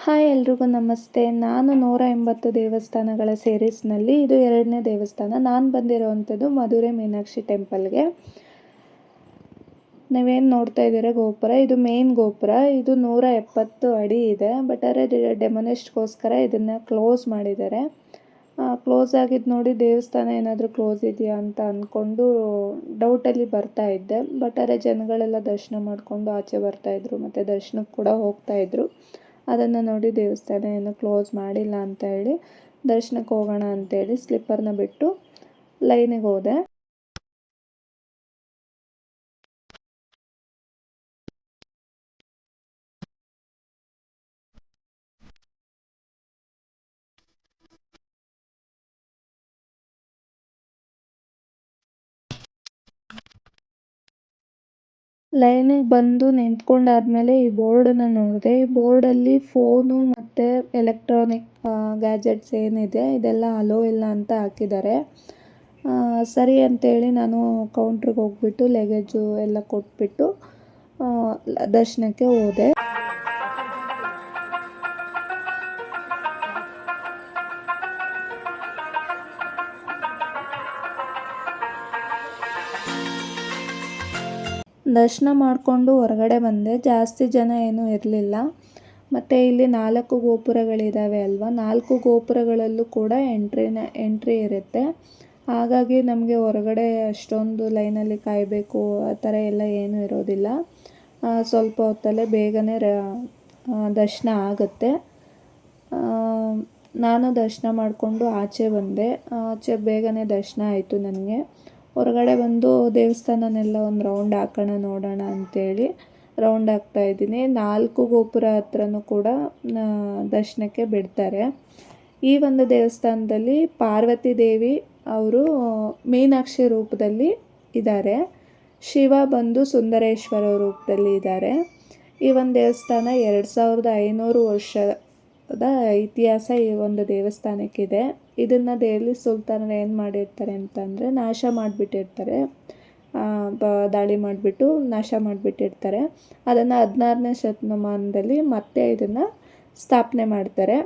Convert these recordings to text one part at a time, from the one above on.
Hi ಎಲ್ರಿಗೂ ನಮಸ್ತೆ. ನಾನು 180 ದೇವಸ್ಥಾನಗಳ ಸೀರೀಸ್ನಲ್ಲಿ ಇದು 2ನೇ ದೇವಸ್ಥಾನ. ನಾನು ಬಂದಿರೋವಂಥದ್ದು ಮಧುರೆ ಮೀನಾಕ್ಷಿ ಟೆಂಪಲ್ಗೆ. ನೀವೇನು ನೋಡ್ತಾ ಇದ್ದೀರಾ ಗೋಪುರ, ಇದು ಮೇನ್ ಗೋಪುರ. ಇದು 170 ಅಡಿ ಇದೆ. ಬಟ್ ಆದರೆ ಡೆಮೊನಿಸ್ಟ್ಗೋಸ್ಕರ ಇದನ್ನು ಕ್ಲೋಸ್ ಮಾಡಿದ್ದಾರೆ. ಕ್ಲೋಸ್ ಆಗಿದ್ದು ನೋಡಿ ದೇವಸ್ಥಾನ ಏನಾದರೂ ಕ್ಲೋಸ್ ಇದೆಯಾ ಅಂತ ಅಂದ್ಕೊಂಡು ಡೌಟಲ್ಲಿ ಬರ್ತಾ ಇದ್ದೆ. ಬಟ್ ಆದರೆ ಜನಗಳೆಲ್ಲ ದರ್ಶನ ಮಾಡಿಕೊಂಡು ಆಚೆ ಬರ್ತಾಯಿದ್ರು ಮತ್ತು ದರ್ಶನಕ್ಕೆ ಕೂಡ ಹೋಗ್ತಾಯಿದ್ರು. ಅದನ್ನು ನೋಡಿ ದೇವಸ್ಥಾನ ಏನು ಕ್ಲೋಸ್ ಮಾಡಿಲ್ಲ ಅಂತ ಹೇಳಿ ದರ್ಶನಕ್ಕೆ ಹೋಗೋಣ ಅಂತೇಳಿ ಸ್ಲಿಪ್ಪರ್ನ ಬಿಟ್ಟು ಲೈನಿಗೆ ಹೋದೆ. ಲೈನಿಗೆ ಬಂದು ನಿಂತ್ಕೊಂಡಾದ್ಮೇಲೆ ಈ ಬೋರ್ಡನ್ನು ನೋಡಿದೆ. ಈ ಬೋರ್ಡಲ್ಲಿ ಫೋನು ಮತ್ತು ಎಲೆಕ್ಟ್ರಾನಿಕ್ ಗ್ಯಾಜೆಟ್ಸ್ ಏನಿದೆ ಇದೆಲ್ಲ ಅಲೋ ಇಲ್ಲ ಅಂತ ಹಾಕಿದ್ದಾರೆ. ಸರಿ ಅಂತೇಳಿ ನಾನು ಕೌಂಟ್ರಿಗೆ ಹೋಗ್ಬಿಟ್ಟು ಲಗೇಜು ಎಲ್ಲ ಕೊಟ್ಬಿಟ್ಟು ದರ್ಶನಕ್ಕೆ ಹೋದೆ. ದರ್ಶನ ಮಾಡಿಕೊಂಡು ಹೊರಗಡೆ ಬಂದೆ. ಜಾಸ್ತಿ ಜನ ಏನೂ ಇರಲಿಲ್ಲ. ಮತ್ತು ಇಲ್ಲಿ 4 ಗೋಪುರಗಳಿದ್ದಾವೆ ಅಲ್ವಾ, 4 ಗೋಪುರಗಳಲ್ಲೂ ಕೂಡ ಎಂಟ್ರಿ ಇರುತ್ತೆ. ಹಾಗಾಗಿ ನಮಗೆ ಹೊರಗಡೆ ಅಷ್ಟೊಂದು ಲೈನಲ್ಲಿ ಕಾಯಬೇಕು ಆ ಥರ ಎಲ್ಲ ಏನೂ ಇರೋದಿಲ್ಲ. ಸ್ವಲ್ಪ ಹೊತ್ತಲ್ಲೇ ಬೇಗನೆ ದರ್ಶನ ಆಗುತ್ತೆ. ನಾನು ದರ್ಶನ ಮಾಡಿಕೊಂಡು ಆಚೆ ಬಂದೆ. ಆಚೆ ಬೇಗನೆ ದರ್ಶನ ಆಯಿತು ನನಗೆ. ಹೊರಗಡೆ ಬಂದು ದೇವಸ್ಥಾನನೆಲ್ಲ ಒಂದು ರೌಂಡ್ ಹಾಕೋಣ ನೋಡೋಣ ಅಂಥೇಳಿ ರೌಂಡ್ ಹಾಕ್ತಾಯಿದ್ದೀನಿ. 4 ಗೋಪುರ ಹತ್ರನೂ ಕೂಡ ದರ್ಶನಕ್ಕೆ ಬಿಡ್ತಾರೆ. ಈ ಒಂದು ದೇವಸ್ಥಾನದಲ್ಲಿ ಪಾರ್ವತಿ ದೇವಿ ಅವರು ಮೀನಾಕ್ಷಿ ರೂಪದಲ್ಲಿ ಇದ್ದಾರೆ. ಶಿವ ಬಂದು ಸುಂದರೇಶ್ವರ ರೂಪದಲ್ಲಿ ಇದ್ದಾರೆ. ಈ ಒಂದು ದೇವಸ್ಥಾನ 2500 ವರ್ಷದ ಇತಿಹಾಸ ಈ ಒಂದು ದೇವಸ್ಥಾನಕ್ಕಿದೆ. ಇದನ್ನು ದೆಹಲಿ ಸುಲ್ತಾನರು ಏನು ಮಾಡಿರ್ತಾರೆ ಅಂತಂದರೆ ನಾಶ ಮಾಡಿಬಿಟ್ಟಿರ್ತಾರೆ. ದಾಳಿ ಮಾಡಿಬಿಟ್ಟು ನಾಶ ಮಾಡಿಬಿಟ್ಟಿರ್ತಾರೆ. ಅದನ್ನು 16ನೇ ಶತಮಾನದಲ್ಲಿ ಮತ್ತೆ ಇದನ್ನು ಸ್ಥಾಪನೆ ಮಾಡ್ತಾರೆ.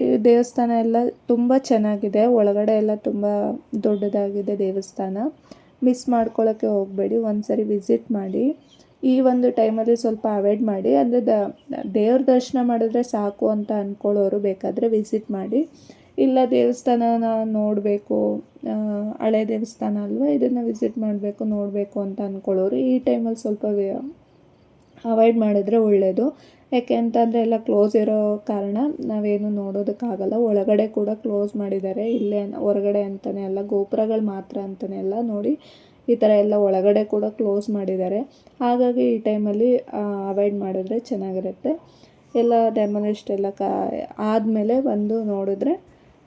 ಈ ದೇವಸ್ಥಾನ ಎಲ್ಲ ತುಂಬ ಚೆನ್ನಾಗಿದೆ. ಒಳಗಡೆ ಎಲ್ಲ ತುಂಬ ದೊಡ್ಡದಾಗಿದೆ ದೇವಸ್ಥಾನ. ಮಿಸ್ ಮಾಡ್ಕೊಳ್ಳೋಕ್ಕೆ ಹೋಗಬೇಡಿ, ಒಂದು ಸರಿ ವಿಸಿಟ್ ಮಾಡಿ. ಈ ಒಂದು ಟೈಮಲ್ಲಿ ಸ್ವಲ್ಪ ಅವಾಯ್ಡ್ ಮಾಡಿ. ಅಂದರೆ ದೇವ್ರ ದರ್ಶನ ಮಾಡಿದ್ರೆ ಸಾಕು ಅಂತ ಅಂದ್ಕೊಳ್ಳೋರು ಬೇಕಾದರೆ ವಿಸಿಟ್ ಮಾಡಿ. ಇಲ್ಲ ದೇವಸ್ಥಾನನ ನೋಡಬೇಕು, ಹಳೆ ದೇವಸ್ಥಾನ ಅಲ್ವಾ, ಇದನ್ನು ವಿಸಿಟ್ ಮಾಡಬೇಕು ನೋಡಬೇಕು ಅಂತ ಅಂದ್ಕೊಳ್ಳೋರು ಈ ಟೈಮಲ್ಲಿ ಸ್ವಲ್ಪ ಅವಾಯ್ಡ್ ಮಾಡಿದ್ರೆ ಒಳ್ಳೆಯದು. ಯಾಕೆ ಅಂತಂದರೆ ಎಲ್ಲ ಕ್ಲೋಸ್ ಇರೋ ಕಾರಣ ನಾವೇನು ನೋಡೋದಕ್ಕಾಗಲ್ಲ. ಒಳಗಡೆ ಕೂಡ ಕ್ಲೋಸ್ ಮಾಡಿದ್ದಾರೆ. ಇಲ್ಲೇ ಹೊರಗಡೆ ಅಂತಲೇ ಅಲ್ಲ, ಗೋಪುರಗಳು ಮಾತ್ರ ಅಂತಲೇ ಅಲ್ಲ, ನೋಡಿ ಈ ಥರ ಎಲ್ಲ ಒಳಗಡೆ ಕೂಡ ಕ್ಲೋಸ್ ಮಾಡಿದ್ದಾರೆ. ಹಾಗಾಗಿ ಈ ಟೈಮಲ್ಲಿ ಅವಾಯ್ಡ್ ಮಾಡಿದ್ರೆ ಚೆನ್ನಾಗಿರುತ್ತೆ. ಎಲ್ಲ ಡೆಮೊಲಿಸ್ಟ್ ಎಲ್ಲ ಆದಮೇಲೆ ಬಂದು ನೋಡಿದ್ರೆ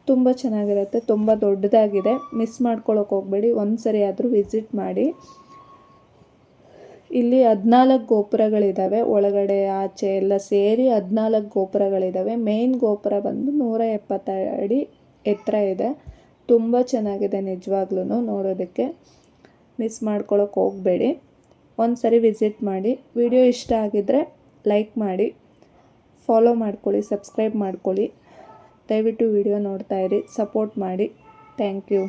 ತುಂಬ ಚೆನ್ನಾಗಿರುತ್ತೆ. ತುಂಬ ದೊಡ್ಡದಾಗಿದೆ. ಮಿಸ್ ಮಾಡ್ಕೊಳ್ಳೋಕೆ ಹೋಗಬೇಡಿ, ಒಂದು ಸರಿ ಆದರೂ ವಿಸಿಟ್ ಮಾಡಿ. ಇಲ್ಲಿ 14 ಗೋಪುರಗಳಿದ್ದಾವೆ. ಒಳಗಡೆ ಆಚೆ ಎಲ್ಲ ಸೇರಿ 14 ಗೋಪುರಗಳಿದ್ದಾವೆ. ಮೇನ್ ಗೋಪುರ ಬಂದು 170 ಅಡಿ ಎತ್ತರ ಇದೆ. ತುಂಬ ಚೆನ್ನಾಗಿದೆ ನಿಜವಾಗ್ಲೂ ನೋಡೋದಕ್ಕೆ. ಮಿಸ್ ಮಾಡ್ಕೊಳ್ಳೋಕೆ ಹೋಗಬೇಡಿ, ಒಂದು ಸರಿ ವಿಸಿಟ್ ಮಾಡಿ. ವಿಡಿಯೋ ಇಷ್ಟ ಆಗಿದ್ದರೆ ಲೈಕ್ ಮಾಡಿ, ಫಾಲೋ ಮಾಡ್ಕೊಳ್ಳಿ, ಸಬ್ಸ್ಕ್ರೈಬ್ ಮಾಡ್ಕೊಳ್ಳಿ. ದಯವಿಟ್ಟು ವಿಡಿಯೋ ನೋಡ್ತಾಯಿರಿ, ಸಪೋರ್ಟ್ ಮಾಡಿ. Thank you.